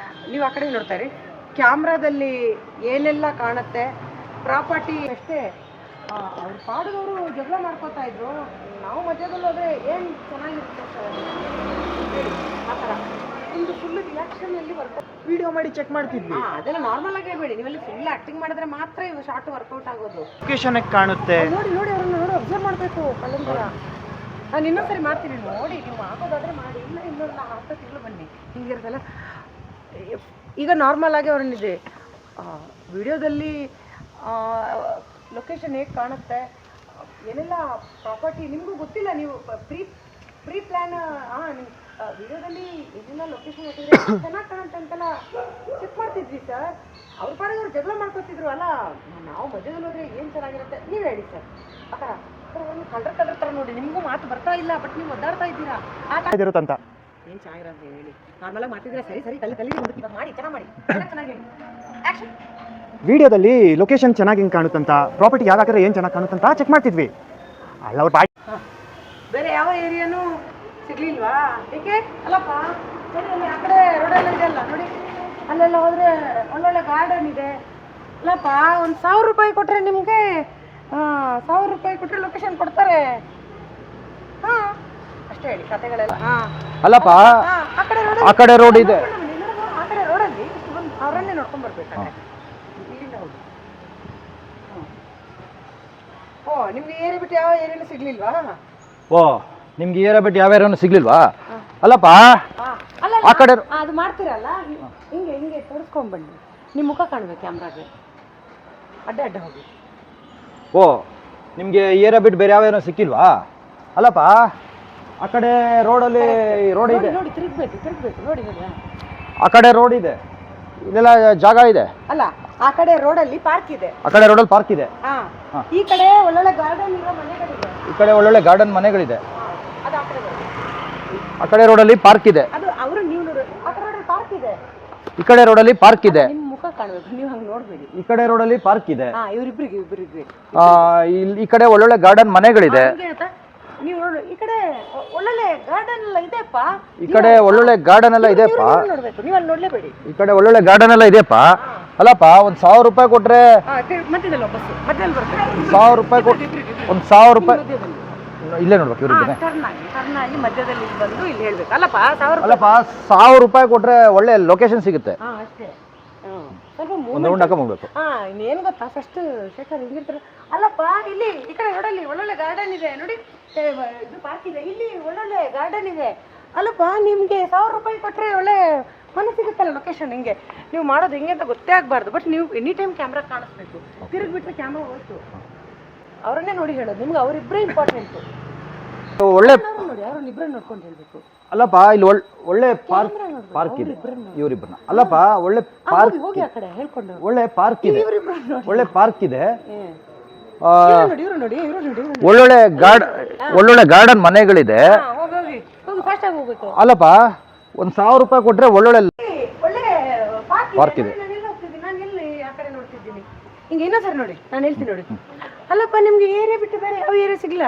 ನೀವು ಆ ಕಡೆ ನೋಡ್ತಾ ಇರಿ, ಕ್ಯಾಮ್ರಾದಲ್ಲಿ ಏನೆಲ್ಲ ಕಾಣುತ್ತೆ ಪ್ರಾಪರ್ಟಿ ಅಷ್ಟೇ. ಅವ್ರ ಪಾಡಿದವರು ಜಗಳ ಮಾಡ್ಕೋತಾ ಇದ್ರು, ನಾವು ಮಧ್ಯದಲ್ಲಿ ಹೋದ್ರೆ ಏನು ಚೆನ್ನಾಗಿರುತ್ತೆ ಸರ್ ಆ ಥರ. ನಿಮ್ದು ಫುಲ್ ರಿಯಾಕ್ಷನಲ್ಲಿ ವರ್ಕೌಟ್ ವಿಡಿಯೋ ಮಾಡಿ ಚೆಕ್ ಮಾಡ್ತಿದ್ವಿ. ಅದೆಲ್ಲ ನಾರ್ಮಲ್ ಆಗಿ ಹೇಳ್ಬೇಡಿ, ನೀವೆಲ್ಲ ಫುಲ್ ಆಕ್ಟಿಂಗ್ ಮಾಡಿದ್ರೆ ಮಾತ್ರ ಇವು ಶಾರ್ಟ್ ವರ್ಕೌಟ್ ಆಗೋದು. ಲೊಕೇಶನ್ ಕಾಣುತ್ತೆ. ನೋಡಿ ನೋಡಿ ಅವ್ರನ್ನ ನೋಡಿ ಅಬ್ಸರ್ವ್ ಮಾಡಬೇಕು ಕಲ್ಲನ್ ಥರ. ನಾನು ಇನ್ನೊಂದ್ಸರಿ ಮಾಡ್ತೀನಿ, ನೋಡಿ ನೀವು ಹಾಕೋದಾದ್ರೆ ಮಾಡಿ, ಇಲ್ಲ ಇನ್ನೊಂದು 10 ತಿಂಗಳು ಬನ್ನಿ ಹಿಂಗಿರ್ತಲ್ಲ. ಈಗ ನಾರ್ಮಲ್ ಆಗಿ ಅವ್ರನ್ನಿದೆ ವಿಡಿಯೋದಲ್ಲಿ ಲೊಕೇಶನ್ ಹೇಗೆ ಕಾಣುತ್ತೆ, ಏನೆಲ್ಲ ಪ್ರಾಪರ್ಟಿ ನಿಮಗೂ ಗೊತ್ತಿಲ್ಲ. ನೀವು ಪ್ರೀ ಪ್ಲ್ಯಾನ್ ವಿಡಿಯೋದಲ್ಲಿ ಏನೆಲ್ಲ ಲೊಕೇಶನ್ ಹಾಕಿದ್ರೆ ಚೆನ್ನಾಗಿ ಕಾಣುತ್ತೆ ಅಂತೆಲ್ಲ ಚೆಕ್ ಮಾಡ್ತಿದ್ವಿ ಸರ್. ಅವ್ರ ಪಾಡಿಗೆ ಅವ್ರು ಜಗಳ ಮಾಡ್ಕೊತಿದ್ರು ಅಲ್ಲ, ನಾವು ಮಧ್ಯದಲ್ಲಿ ಹೋದ್ರೆ ಏನು ಚೆನ್ನಾಗಿರುತ್ತೆ ನೀವು ಹೇಳಿ ಸರ್. ಆ ಥರ ಒಂದು ಕಲರ್ ಥರ ನೋಡಿ, ನಿಮಗೂ ಮಾತು ಬರ್ತಾ ಇಲ್ಲ, ಬಟ್ ನೀವು ಒದ್ದಾಡ್ತಾ ಇದ್ದೀರಾ. ಆ ಥರ ಇದಿರುತ್ತಂತ ಏನು ಚೆನ್ನಾಗಿರೋದು ಹೇಳಿ. ನಾರ್ಮಲಾಗಿ ಮಾತಿದ್ರೆ ಸರಿ ಸರಿ ಕಲಿ ಇವಾಗ ಮಾಡಿ, ಚೆನ್ನಾಗಿ ಮಾಡಿ, ಚೆನ್ನಾಗಿ ಹೇಳಿ. ಆ್ಯಕ್ಷನ್. ವಿಡಿಯೋದಲ್ಲಿ ಲೊಕೇಶನ್ ಚೆನ್ನಾಗಿ ಹೆಂಗೆ ಕಾಣುತ್ತಂತ, ಪ್ರಾಪರ್ಟಿ ಯಾವ್ದಾದ್ರೆ ಏನು ಚೆನ್ನಾಗಿ ಕಾಣುತ್ತಂತ ಚೆಕ್ ಮಾಡ್ತಿದ್ವಿ. ಅಲ್ಲ ಅವ್ರ ಬೇರೆ ಯಾವ ಏರಿಯಾನೂ ಸಿಗ್ಲಿಲ್ವಾ? ಏಕೆ ಅಲ್ಲಪ್ಪ, ನೋಡಿ ಅಲ್ಲಿ ಆ ಕಡೆ ರೋಡೆಲ್ಲ ಇದೆ ಅಲ್ಲ, ನೋಡಿ ಅಲ್ಲೆಲ್ಲ ಹೋದರೆ ಒಳ್ಳೊಳ್ಳೆ ಗಾರ್ಡನ್ ಇದೆ ಅಲ್ಲಪ್ಪ. ಒಂದು 1000 ರೂಪಾಯಿ ಕೊಟ್ಟರೆ ನಿಮಗೆ 1000 ರೂಪಾಯಿ ಕೊಟ್ಟರೆ ಲೊಕೇಶನ್ ಕೊಡ್ತಾರೆ. ಹಾಂ ಅಷ್ಟೇ ಹೇಳಿ ಕತೆಗಳೆಲ್ಲ. ಅಲ್ಲಪ್ಪ, ಆ ಕಡೆ ಆ ಕಡೆ ರೋಡ್ ಇದೆ. ಆ ಕಡೆ ರೋಡಲ್ಲಿ ಇಷ್ಟು ಬಂದು ಅವರನ್ನೇ ನೋಡ್ಕೊಂಡು ಬರ್ಬೇಕಾದ್ರೆ ಇಲ್ಲಿಂದ ಹೋಗಿ. ಓ, ನಿಮ್ಗೆ ಏರಿಯಾ ಬಿಟ್ಟು ಯಾವ ಏರಿಯಾನು ಸಿಗ್ಲಿಲ್ವಾ? ಓ, ನಿಮ್ಗೆ ಏರಿಯಾ ಬಿಟ್ಟು ಯಾವ ಏರಿಯಾನು ಸಿಗ್ಲಿಲ್ವಾ? ಅಲ್ಲಪ್ಪ, ಅಲ್ಲ ಆ ಕಡೆ ಅದು ಮಾಡ್ತೀರಲ್ಲ, ಹಿಂಗೆ ಹಿಂಗೆ ತೋರಿಸ್ಕೊಂಡ್ಬನ್ನಿ, ನಿಮ್ಮ ಮುಖ ಕಾಣ್ಬೇಕು ಕ್ಯಾಮ್ರಾಗೆ. ಅಡ್ಡ ಅಡ್ಡ ಹೋಗಿ. ಓ, ನಿಮಗೆ ಏರಿಯಾ ಬಿಟ್ಟು ಬೇರೆ ಯಾವ ಏನೋ ಸಿಕ್ಕಿಲ್ವಾ? ಅಲ್ಲಪ್ಪ, ಆ ಕಡೆ ರೋಡಲ್ಲಿ ರೋಡ್ ಇದೆ. ನೋಡಿ ತಿರುಗ್ಬೇಕು ನೋಡಿ ನೋಡಿ. ಆ ಕಡೆ ರೋಡ್ ಇದೆ, ಇದೆಲ್ಲ ಜಾಗ ಇದೆ. ಅಲ್ಲ, ಆ ಕಡೆ ರೋಡಲ್ಲಿ ಪಾರ್ಕ್ ಇದೆ. ಆ ಕಡೆ ರೋಡಲ್ಲಿ ಪಾರ್ಕ್ ಇದೆ. ಈ ಕಡೆ ಒಳ್ಳೊಳ್ಳೆ ಗಾರ್ಡನ್ ಇರೋ ಮನೆಗಳಿದೆ. ಈ ಕಡೆ ಒಳ್ಳೊಳ್ಳೆ ಗಾರ್ಡನ್ ಮನೆಗಳಿದೆ. ಅದು ಆ ಕಡೆ ಬರುತ್ತೆ. ಆ ಕಡೆ ರೋಡಲ್ಲಿ ಪಾರ್ಕ್ ಇದೆ. ಅದು ಅವರು ನೀವು ನೋಡಿ, ಆ ಕಡೆ ರೋಡಲ್ಲಿ ಪಾರ್ಕ್ ಇದೆ. ಈ ಕಡೆ ರೋಡಲ್ಲಿ ಪಾರ್ಕ್ ಇದೆ. ನಿಮ್ಮ ಮುಖ ಕಾಣಬೇಕು, ನೀವು ಹಂಗೆ ನೋಡ್ಬೇಡಿ. ಈ ಕಡೆ ರೋಡಲ್ಲಿ ಪಾರ್ಕ್ ಇದೆ. ಇವ್ರಿಬ್ರಿಗೆ ಈ ಕಡೆ ಒಳ್ಳೊಳ್ಳೆ ಗಾರ್ಡನ್ ಮನೆಗಳಿದೆ. ನೀವು ನೋಡಿ, ಈ ಕಡೆ ಒಳ್ಳೊಳ್ಳೆ ಗಾರ್ಡನ್ ಎಲ್ಲ ಇದೆಪ್ಪ. ಈ ಕಡೆ ಒಳ್ಳೊಳ್ಳೆ ಗಾರ್ಡನ್ ಎಲ್ಲ ಇದೆಯಪ್ಪ. ನೋಡ್ಬೇಕು, ನೀವು ಅಲ್ಲಿ ನೋಡ್ಲೇಬೇಡಿ. ಈ ಕಡೆ ಒಳ್ಳೊಳ್ಳೆ ಗಾರ್ಡನ್ ಎಲ್ಲ ಇದೆಯಪ್ಪ. ಅಲ್ಲಪ್ಪ, ಒಂದು 1000 ರೂಪಾಯಿ ಕೊಟ್ರೆ ಮಧ್ಯದಲ್ಲಿ ಬಸ್ ಮಧ್ಯದಲ್ಲಿ ಬರ್ತದೆ. 1000 ರೂಪಾಯಿ ಕೊಟ್ಟು ಒಂದು 1000 ರೂಪಾಯಿ ಇಲ್ಲೇ ನೋಡ್ಬೇಕು ಇವ್ರಿಗೆ. ಟರ್ನ್ ಆಗಿ ಮಧ್ಯದಲ್ಲಿ ಬಂದು ಇಲ್ಲಿ ಹೇಳ್ಬೇಕು ಅಲ್ಲಪ್ಪ. 1000 ರೂಪಾಯಿ. ಅಲ್ಲಪ್ಪ, 1000 ರೂಪಾಯಿ ಕೊಟ್ರೆ ಒಳ್ಳೆ ಲೊಕೇಶನ್ ಸಿಗುತ್ತೆ. ಅಷ್ಟೇ. ಸ್ವಲ್ಪ ಒಂದು ರೌಂಡ್ ಹಾಕೊಂಡ್ಬಿಡ್ಬೇಕು. ಇನ್ನೇನು ಗೊತ್ತಾ, ಫಸ್ಟ್ ಶೇಖರ್ ಹಿಂಗಿರ್ತಾರೆ. ಅಲ್ಲಪ್ಪ, ಇಲ್ಲಿ ಈ ಕಡೆ ರೋಡಲ್ಲಿ ಒಳ್ಳೊಳ್ಳೆ ಗಾರ್ಡನ್ ಇದೆ ನೋಡಿ, ಇದು ಪಾರ್ಕ್ ಇದೆ, ಇಲ್ಲಿ ಒಳ್ಳೊಳ್ಳೆ ಗಾರ್ಡನ್ ಇದೆ ಅಲ್ಲಪ್ಪ. ನಿಮಗೆ 1000 ರೂಪಾಯಿ ಕೊಟ್ಟರೆ ಒಳ್ಳೆ ಮನೆ ಸಿಗುತ್ತಲ್ಲ ಲೊಕೇಶನ್. ಹಿಂಗೆ ನೀವು ಮಾಡೋದು ಹೆಂಗೆ ಅಂತ ಗೊತ್ತೇ ಆಗಬಾರ್ದು, ಬಟ್ ನೀವು ಎನಿ ಟೈಮ್ ಕ್ಯಾಮ್ರಾ ಕಾಣಿಸ್ಬೇಕು. ತಿರುಗಿಬಿಟ್ರೆ ಕ್ಯಾಮ್ರಾ ಹೋಯ್ತು. ಅವರನ್ನೇ ನೋಡಿ ಹೇಳೋದು ನಿಮ್ಗೆ, ಅವರಿಬ್ಬರೇ ಇಂಪಾರ್ಟೆಂಟು. ಒಳ್ಳೆ ನೋಡಿ, ಅವ್ರನ್ನಿಬ್ಬರೇ ನೋಡ್ಕೊಂಡು ಹೇಳ್ಬೇಕು. ಅಲ್ಲಪ್ಪ, ಇಲ್ಲಿ ಒಳ್ಳೆ ಪಾರ್ಕ್ ಇದೆ ಇವರಿಬ್ಬರನ್ನ. ಅಲ್ಲಪ್ಪ, ಒಳ್ಳೆ ಪಾರ್ಕ್ ಹೋಗಿ ಆ ಕಡೆ ಹೇಳ್ಕೊಂಡು. ಒಳ್ಳೆ ಪಾರ್ಕ್ ಇದೆ, ಒಳ್ಳೆ ಪಾರ್ಕ್ ಇದೆ. ಇವ್ರು ನೋಡಿ ಒಳ್ಳೊಳ್ಳೆ ಗಾರ್ಡನ್ ಮನೆಗಳಿದೆ. ಹೋಗಿ ಫಾಸ್ಟ್ ಆಗಿ ಹೋಗ್ಬೇಕು. ಅಲ್ಲಪ್ಪ, ಒಂದು 1000 ರೂಪಾಯಿ ಕೊಟ್ರೆ ಒಳ್ಳೊಳ್ಳೆ ಒಳ್ಳೆ ಪಾರ್ಕ್ ಇದೆ. ನಾನು ಎಲ್ಲಿ ಆ ಕಡೆ ನೋಡ್ತಿದ್ದೀನಿ. ಹಿಂಗೆ ಇನ್ನೂ ಸರಿ ನೋಡಿ, ನಾನು ಹೇಳ್ತೀನಿ ನೋಡಿ. ಅಲ್ಲಪ್ಪ, ನಿಮ್ಗೆ ಏರಿಯಾ ಬಿಟ್ಟು ಬೇರೆ ಯಾವ ಏರಿಯಾ ಸಿಗಲ್ಲ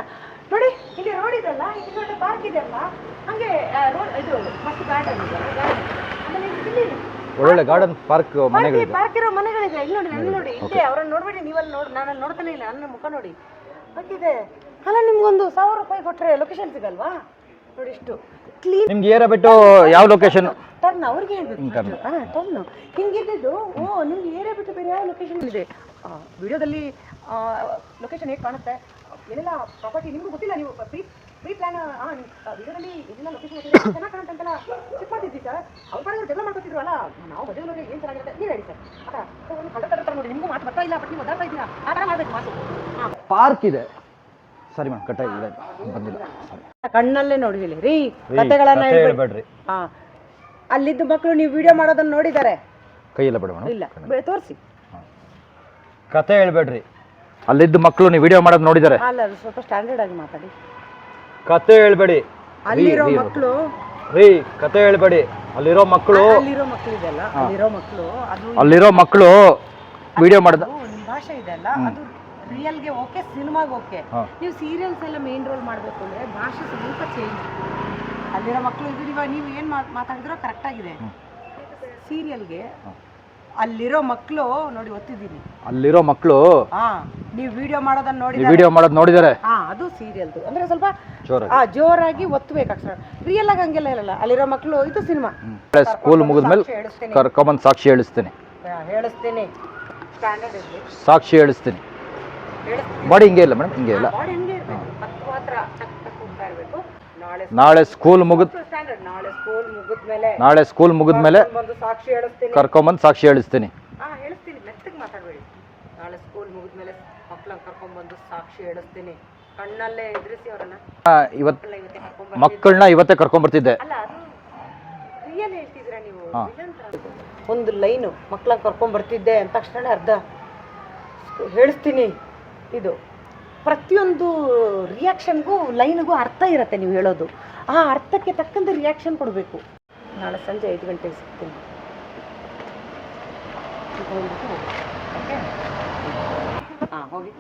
ನೋಡಿ. ಇಲ್ಲಿ ರೋಡ್ ಇದೆಲ್ಲ, ಇಲ್ಲಿ ದೊಡ್ಡ ಪಾರ್ಕ್ ಇದೆ ಅಲ್ಲ, ಹಂಗೆ ರೋಡ್ ಇದು ಮಸ್ತ್ ಗಾರ್ಡನ್ ಇದೆ. ಆಮೇಲೆ ಇಲ್ಲಿ ಒಳ್ಳೊಳ್ಳೆ ಗಾರ್ಡನ್ ಪಾರ್ಕ್ ಮನೆಗಳಿದೆ. ಪಾರ್ಕ್ ಇರೋ ಮನೆಗಳಿದೆ. ಇಲ್ಲಿ ನೋಡಿ, ಅಲ್ಲಿ ನೋಡಿ, ಇದೆ. ಅವ್ರನ್ನ ನೋಡ್ಬೇಡಿ, ನೀವಲ್ಲಿ ನೋಡಿ, ನಾನು ನೋಡ್ತಾನೆ ಇಲ್ಲ, ನನ್ನ ಮುಖ ನೋಡಿ ಹಾಕಿದೆ. ಅಲ್ಲ, ನಿಮ್ಗೊಂದು 1000 ರೂಪಾಯಿ ಕೊಟ್ಟರೆ ಲೊಕೇಶನ್ ಸಿಗಲ್ವಾ? ನೋಡಿ ಇಷ್ಟು ಕ್ಲೀನ್. ನಿಮ್ಗೆ ಏರಿಯಾ ಬಿಟ್ಟು ಯಾವ ಲೊಕೇಶನ್? ಟರ್ನ್ ಅವ್ರಿಗೆ ಹೇಳ್ಬೇಕು. ಟರ್ನ್ ಹಿಂಗಿದ್ದು. ಓ ನಿಮ್ಗೆ ಏರಿಯಾ ಬಿಟ್ಟು ಬೇರೆ ಯಾವ ಲೊಕೇಶನ್ ಇದೆ? ವಿಡಿಯೋದಲ್ಲಿ ಲೊಕೇಶನ್ ಹೇಗೆ ಕಾಣುತ್ತೆ, ಏನೆಲ್ಲ ಪ್ರಾಪರ್ಟಿ ನಿಮಗೂ ಗೊತ್ತಿಲ್ಲ. ನೀವು ಪ್ರೀ ಪ್ಲಾನ್ ವಿಡಿಯೋದಲ್ಲಿ ಏನೆಲ್ಲ ಲೊಕೇಶನ್ ಚೆನ್ನಾಗಿ ಕಾಣುತ್ತೆ ಅಂತೆಲ್ಲ ಚೆಕ್ ಮಾಡ್ತಿದ್ವಿ ಸರ್. ಅವ್ರು ಮಾಡಿದ್ರೆ ಡೆವಲಪ್ ಮಾಡ್ಕೊತಿದ್ರು ಅಲ್ಲ, ನಾವು ಬದಲಿಗೆ ಏನು ಚೆನ್ನಾಗಿರುತ್ತೆ ನೀವು ಹೇಳಿ ಸರ್. ಒಂದು ಹಂಡ್ರೆಡ್ ನೋಡಿ, ನಿಮಗೂ ಮಾತು ಬರ್ತಾ ಇಲ್ಲ, ಬಟ್ ನೀವು ಓದಾಡ್ತಾ ಇದ್ದೀರಾ, ಆ ಥರ ಮಾಡಬೇಕು ಮಾತು. ಹಾಂ, ಪಾರ್ಕ್ ಇದೆ. ಸರಿ ಮೇಡಮ್, ಕಟ್ಟಾಗಿಲ್ಲ, ಬಂದಿಲ್ಲ. ಕಣ್ಣಲ್ಲೇ ನೋಡಿ ಹೇಳಿ ರೀ, ಕಥೆಗಳನ್ನ ಹೇಳ್ಬೇಡ್ರಿ. ಹಾ, ಅಲ್ಲಿದ್ದು ಮಕ್ಕಳು ನೀವು ವಿಡಿಯೋ ಮಾಡೋದನ್ನ ನೋಡಿದ್ದಾರೆ. ಕೈಯೆಲ್ಲ ಬೇಡ ಮೇಡಮ್. ಇಲ್ಲ ತೋರಿಸಿ. ಕತೆ ಹೇಳ್ಬೇಡ್ರಿ. ಅಲ್ಲಿದ್ದು ಮಕ್ಕಳು ನೀವು ವಿಡಿಯೋ ಮಾಡೋದು ನೋಡಿದ್ದಾರೆ. ಅಲ್ಲ, ಅದು ಸ್ವಲ್ಪ ಸ್ಟ್ಯಾಂಡರ್ಡ್ ಆಗಿ ಮಾತಾಡಿ. ಕತೆ ಹೇಳ್ಬೇಡಿ. ಅಲ್ಲಿರೋ ಮಕ್ಕಳು ರೀ, ಕತೆ ಹೇಳ್ಬೇಡಿ. ಅಲ್ಲಿರೋ ಮಕ್ಕಳು ಇದೆಲ್ಲ, ಅಲ್ಲಿರೋ ಮಕ್ಕಳು ಅದು ಅಲ್ಲಿರೋ ಮಕ್ಕಳು ವಿಡಿಯೋ ಮಾಡಿದ ನಿಮ್ಮ ಭಾಷೆ ಇದೆಲ್ಲ, ಅದು ರಿಯಲ್ಗೆ ಓಕೆ, ಸಿನಿಮಾಗೆ ಓಕೆ. ನೀವು ಸೀರಿಯಲ್ಸ್ ಎಲ್ಲ ಮೇನ್ ರೋಲ್ ಮಾಡಬೇಕು ಅಂದರೆ ಭಾಷೆ ಸ್ವಲ್ಪ ಚೇಂಜ್. ಅಲ್ಲಿರೋ ಮಕ್ಕಳು ಇದು ಇವಾಗ ನೀವು ಏನು ಮಾತಾಡಿದ್ರೋ ಕರೆಕ್ಟಾಗಿದೆ. ಸೀರಿಯಲ್ಗೆ ಅಲ್ಲಿರೋ ಮಕ್ಕಳು ನೋಡಿ ಒತ್ತಿದ್ದೀನಿ. ಅಲ್ಲಿರೋ ಮಕ್ಕಳು ನೀವು ವಿಡಿಯೋ ಮಾಡೋದನ್ನ ನೋಡಿದ್ದಾರೆ. ಅದು ಸೀರಿಯಲ್ದು ಅಂದ್ರೆ ಸ್ವಲ್ಪ ಜೋರಾಗಿ ಒತ್ತಬೇಕು ಅಕ್ಷರ. ರಿಯಲ್ ಆಗಿ ಹಂಗೆಲ್ಲ ಇರಲ್ಲ. ಅಲ್ಲಿರೋ ಮಕ್ಕಳು ಇದು ಸಿನಿಮಾ. ಸ್ಕೂಲ್ ಮುಗಿದ್ಮೇಲೆ ಕರ್ಕೊಂಬಂದು ಸಾಕ್ಷಿ ಹೇಳಿಸ್ತೀನಿ. ಸ್ಟ್ಯಾಂಡರ್ಡ್ ಇರಲಿ, ಸಾಕ್ಷಿ ಹೇಳಿಸ್ತೀನಿ. ಬಾಡಿ ಹಿಂಗೆ ಇಲ್ಲ ಮೇಡಮ್, ಹಿಂಗೆ ಇಲ್ಲ. ನಾಳೆ ಸ್ಕೂಲ್ ಮುಗಿದ್ಮೇಲೆ ಕರ್ಕೊಂಬಂದು ಸಾಕ್ಷಿ ಹೇಳಿಸ್ತೀನಿ. ಹೇಳಿಸ್ತೀನಿ, ಮೆತ್ತಗೆ ಮಾತಾಡಬೇಡಿ. ನಾಳೆ ಸ್ಕೂಲ್ ಮುಗಿದ್ಮೇಲೆ ಮಕ್ಕಳನ್ನ ಕರ್ಕೊಂಡ್ಬಂದು ಸಾಕ್ಷಿ ಹೇಳಿಸ್ತೀನಿ. ಕಣ್ಣಲ್ಲೇ ಎದುರಿಸಿ ಅವರನ್ನ. ಮಕ್ಕಳನ್ನ ಇವತ್ತೇ ಕರ್ಕೊಂಡ್ಬರ್ತಿದ್ದೆ. ಅಲ್ಲ, ಅದು ರಿಯಲ್ ಹೇಳ್ತಿದ್ದೀರಾ ನೀವು. ಒಂದು ಲೈನು ಮಕ್ಕಳನ್ನ ಕರ್ಕೊಂಡ್ಬರ್ತಿದ್ದೆ ಅಂತ ತಕ್ಷಣ ಅರ್ಧ ಹೇಳಿಸ್ತೀನಿ. ಇದು ಪ್ರತಿಯೊಂದು ರಿಯಾಕ್ಷನ್ಗೂ ಲೈನ್ಗೂ ಅರ್ಥ ಇರುತ್ತೆ. ನೀವು ಹೇಳೋದು ಆ ಅರ್ಥಕ್ಕೆ ತಕ್ಕಂತೆ ರಿಯಾಕ್ಷನ್ ಕೊಡಬೇಕು. ನಾಳೆ ಸಂಜೆ 5 ಗಂಟೆಗೆ ಸಿಗ್ತೀನಿ. ಹಾಂ, ಹೋಗಿ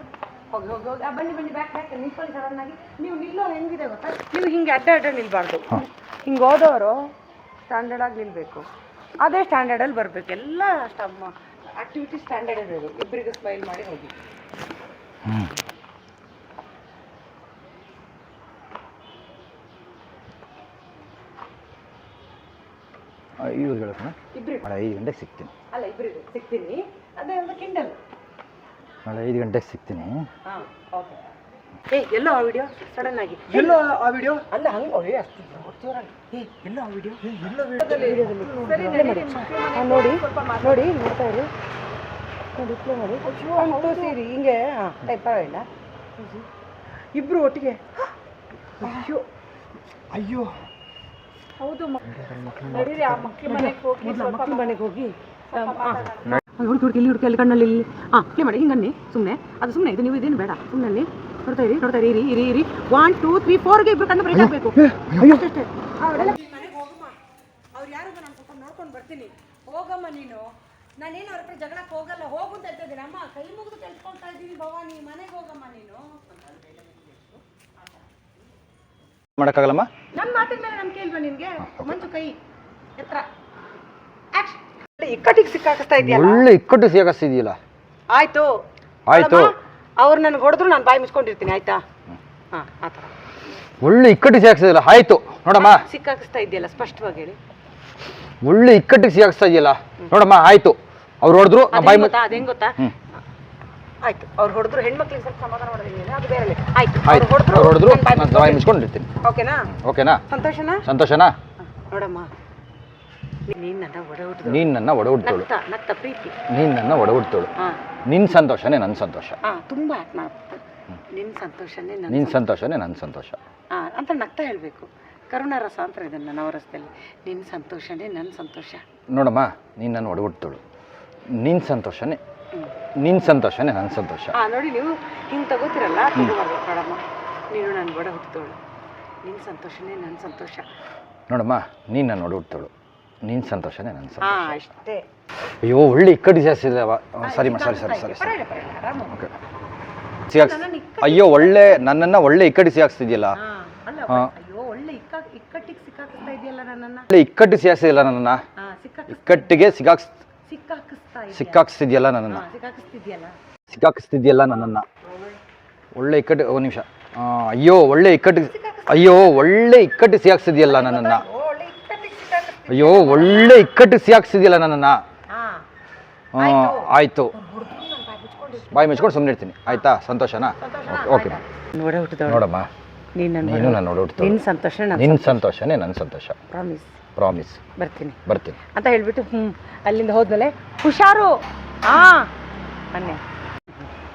ಹೋಗಿ ಹೋಗಿ ಹೋಗಿ ಬನ್ನಿ ಬ್ಯಾಕ್ ನಿಂತ್ಕೊಳ್ಳಿ. ಸಡನ್ನಾಗಿ ನೀವು ನಿಲ್ಲೋ ಹೆಂಗಿದೆ ಗೊತ್ತಾ, ನೀವು ಹಿಂಗೆ ಅಡ್ಡ ನಿಲ್ಬಾರ್ದು. ಹಿಂಗೆ ಓದೋರು ಸ್ಟ್ಯಾಂಡರ್ಡ್ ಆಗಿ ನಿಲ್ಬೇಕು. ಅದೇ ಸ್ಟ್ಯಾಂಡರ್ಡಲ್ಲಿ ಬರಬೇಕು. ಎಲ್ಲ ಆಕ್ಟಿವಿಟಿ ಸ್ಟ್ಯಾಂಡರ್ಡ್ ಇರಬೇಕು. ಇಬ್ಬರಿಗೂ ಸ್ಮೈಲ್ ಮಾಡಿ ಹೋಗಿ. ಇವ್ರು ಹೇಳೋಣ, 5 ಗಂಟೆಗೆ ಸಿಗ್ತೀನಿ. ಅಲ್ಲ, ಇಬ್ಬರಿಗೂ ಸಿಗ್ತೀನಿ. ಅದೇ ಒಂದು ಕಿಂಡಲ್. ನಾಳೆ 5 ಗಂಟೆಗೆ ಸಿಗ್ತೀನಿ. ಹಾಂ, ಓಕೆ. ಎಲ್ಲೋ ಆ ವಿಡಿಯೋ ಸಡನ್ ಆಗಿ ಎಲ್ಲೋ ಆ ವಿಡಿಯೋ ಅಲ್ಲ ಹಂಗೆ ಅಷ್ಟು ಜೋರಾಗಿ ಎಲ್ಲೋ ಆ ವಿಡಿಯೋ ನೋಡಿ ನೋಡ್ತಾ ಇರಿ. ನೋಡಿ ಪ್ಲೇ ಮಾಡಿ ತೋರಿಸಿರಿ ಹಿಂಗೆ. ಹಾಂ, ಟೈಪ್ ಪರವಾಗಿಲ್ಲ. ಇಬ್ಬರು ಒಟ್ಟಿಗೆ. ಅಯ್ಯೋ ಹೌದು, ಮಕ್ಕಳ ಮನೆಗೆ ಹೋಗಿ ಹುಡುಕಿ ಅಲ್ಲಿ ಕಣ್ಣಲ್ಲಿ ಇಲ್ಲಿ. ಹಾಂ, ಪ್ಲೇ ಮಾಡಿ ಹಿಂಗನ್ನಿ. ಸುಮ್ಮನೆ ಅದು ಸುಮ್ಮನೆ ಇದು, ನೀವು ಇದೇನು ಬೇಡ. ಸುಮ್ಮನೆ ನೋಡ್ತಾ ಇರಿ ಇರಿ 1 2 3 4ಗೆ ಇಬ್ರು ಕಣ್ಣು ಬ್ರೇಕ್ ಆಗಬೇಕು. ಅಷ್ಟೇ. ಮನೆಗೆ ಹೋಗಮ್ಮ. ಅವ್ರು ಯಾರು ನಾನು ಸ್ವಲ್ಪ ನೋಡ್ಕೊಂಡು ಬರ್ತೀನಿ. ಹೋಗಮ್ಮ ನೀನು. ನಾನೇನು ಅವ್ರ ಹತ್ರ ಜಗಳಕ್ಕೆ ಹೋಗಲ್ಲ. ಹೋಗು ಅಂತ ಹೇಳ್ತಾ ಇದ್ದೀನಿ. ಅಮ್ಮ ಕೈ ಮುಗಿದು ಕೆಲ್ಸ್ಕೊಳ್ತಾ ಇದ್ದೀನಿ ಭವಾನಿ. ಮನೆಗೆ ಹೋಗಮ್ಮ ನೀನು. ಮಾಡೋಕ್ಕಾಗಲ್ಲಮ್ಮ. ನನ್ನ ಮಾತಿನ ಮೇಲೆ ನಂಬಿಕೆ ಇಲ್ವಾ ನಿನಗೆ? ಮಂಚು ಕೈ ಎತ್ತರ. ಇಕ್ಕಟ್ಟಿಗೆ ಸಿಕ್ಕಾಕಿಸ್ತಾ ಇದೆಯಲ್ಲ. ಒಳ್ಳೆ ಇಕ್ಕಟ್ಟು ಸಿಕ್ಕಾಕಿಸ್ತಿದೆಯಲ್ಲ. ಆಯ್ತು. ಅವ್ರು ನನಗೆ ಹೊಡೆದ್ರು ನಾನು ಬಾಯಿ ಮುಚ್ಕೊಂಡಿರ್ತೀನಿ. ಆಯ್ತಾ? ಹಾಂ, ಆ ಥರ ಒಳ್ಳೆ ಇಕ್ಕಟ್ಟಿಗೆ ಸಿಕ್ಕಾಕಿಸ್ತಿದೆಯಲ್ಲ. ಆಯ್ತು ನೋಡಮ್ಮ. ಸಿಕ್ಕಾಕಿಸ್ತಾ ಇದೆಯಲ್ಲ, ಸ್ಪಷ್ಟವಾಗಿ ಹೇಳಿ. ಒಳ್ಳೆ ಇಕ್ಕಟ್ಟಿಗೆ ಸಿಕ್ಕಾಕಿಸ್ತಾ ಇದೆಯಲ್ಲ. ನೋಡಮ್ಮ, ಆಯ್ತು. ಅವ್ರು ಹೊಡೆದ್ರು ಬಾಯಿ ಅದೇನು ಗೊತ್ತಾ? ಆಯ್ತು, ಅವ್ರು ಹೊಡೆದ್ರು. ಹೆಣ್ಮಕ್ಳಿಗೆ ಸ್ವಲ್ಪ ಸಮಾಧಾನ ಮಾಡೋದಿಲ್ಲ, ಅದು ಬೇರೆ. ಆಯ್ತು, ಅವ್ರು ಹೊಡೆದ್ರು ನಾನು ಬಾಯಿ ಮುಚ್ಕೊಂಡಿರ್ತೀನಿ. ಓಕೆನಾ? ಸಂತೋಷನಾ? ನೋಡಮ್ಮ, ನೀನು ನನ್ನ ಒಡಹುಟ್ಟೋಳು. ನತ್ತ ಪ್ರೀತಿ. ನೀನು ನನ್ನ ಒಡಹುಟ್ಟೋಳು. ನಿನ್ನ ಸಂತೋಷನೇ ನನ್ನ ಸಂತೋಷ. ತುಂಬ ನಿನ್ನ ಸಂತೋಷನೇ ನನ್ನ ಸಂತೋಷ ಅಂತ ನಗ್ತಾ ಹೇಳಬೇಕು. ಕರುಣಾರಸ ಅಂತ ಇದನ್ನು ನವರಸದಲ್ಲಿ. ನಿನ್ನ ಸಂತೋಷನೇ ನನ್ನ ಸಂತೋಷ. ನೋಡಮ್ಮ, ನೀನು ನನ್ನ ಒಡಹುಟ್ಟೋಳು. ನಿನ್ನ ಸಂತೋಷನೇ ನನ್ನ ಸಂತೋಷ. ನೋಡಿ, ನೀವು ಹಿಂಗೆ ತಗೋತಿರಲ್ಲ, ನೋಡಮ್ಮ, ನೀನು ನನ್ನ ಒಡ ಹುಟ್ಟೋಳು. ನಿನ್ನ ಸಂತೋಷನೇ ನನ್ನ ಸಂತೋಷ. ನೋಡಮ್ಮ, ನೀನು ನನ್ನ ಒಡಹುಟ್ಟೋಳು. ನಿನ್ನ ಸಂತೋಷನೇ ನನ್ನ ಸಂತೋಷ. ಅಷ್ಟೇ. ಅಯ್ಯೋ, ಒಳ್ಳೆ ಇಕ್ಕಟ್ಟು ಜಾಸ್ತಿ ಇದೆ. ಸರಿ ಓಕೆ. ಅಯ್ಯೋ, ನನ್ನನ್ನು ಒಳ್ಳೆ ಇಕ್ಕಟ್ಟು ಸಿಕ್ಕಾಕ್ಸ್ತಿದ್ಯಲ್ಲ. ಇಕ್ಕಟ್ಟಿಗೆ ಸಿಕ್ಕಾಕಿಸ್ತಾ ಇದೆಯಲ್ಲ ನನ್ನನ್ನು. ಇಕ್ಕಟ್ಟು ಸಿಕ್ಕಾಕ್ಸ್ತಿಲ್ಲ ನನ್ನನ್ನು. ಇಕ್ಕಟ್ಟಿಗೆ ಸಿಕ್ಕಾಕ್ಸ್ತಿದ್ಯಲ್ಲ ನನ್ನನ್ನು. ಸಿಕ್ಕಾಕಿಸ್ತಿದ್ಯಲ್ಲ ನನ್ನನ್ನು. ಒಳ್ಳೆ ಇಕ್ಕಟ್ಟು. ಒಂದು ನಿಮಿಷ. ಅಯ್ಯೋ, ಒಳ್ಳೆ ಇಕ್ಕಟ್ಟಿಗೆ ಅಯ್ಯೋ ಒಳ್ಳೆ ಇಕ್ಕಟ್ಟು ಸಿಯಾಕ್ಸಿದೆಯಲ್ಲ ನನ್ನನ್ನು. ಅಯ್ಯೋ ಒಳ್ಳೆ ಇಕ್ಕಟ್ಟು ಸಿಯಾಕ್ಸಿದೆಯಲ್ಲ ನನ್ನನ್ನು. ಆಯಿತು, ಬಾಯಿ ಮುಚ್ಕೊಂಡು ಸುಮ್ಮನೆ ಇರ್ತೀನಿ. ಆಯಿತಾ? ಸಂತೋಷನಾ? ಓಕೆ ನೋಡೇ ಹುಟ್ಟಿದವಳು ನೋಡಮ್ಮ, ನೀನು ನೀನು ನಾನು ನೋಡ್ಬಿಡ್ತು. ನಿನ್ನ ಸಂತೋಷ ನಿನ್ನ ಸಂತೋಷನೇ ನನ್ನ ಸಂತೋಷ. ಪ್ರಾಮಿಸ್ ಬರ್ತೀನಿ ಅಂತ ಹೇಳ್ಬಿಟ್ಟು ಅಲ್ಲಿಂದ ಹೋದ್ಮೇಲೆ ಹುಷಾರು. ಮೊನ್ನೆ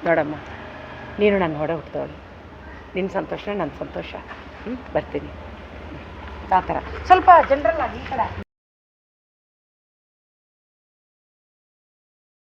ನೋಡಮ್ಮ, ನೀನು ನನ್ನ ಹೊಡೆ ಹುಟ್ಟಿದವಳು, ನಿನ್ನ ಸಂತೋಷ ನನ್ನ ಸಂತೋಷ. ಬರ್ತೀನಿ. ಆ ಥರ ಸ್ವಲ್ಪ ಜನರಲ್ ಆಗಿ ಈ ಕಡೆ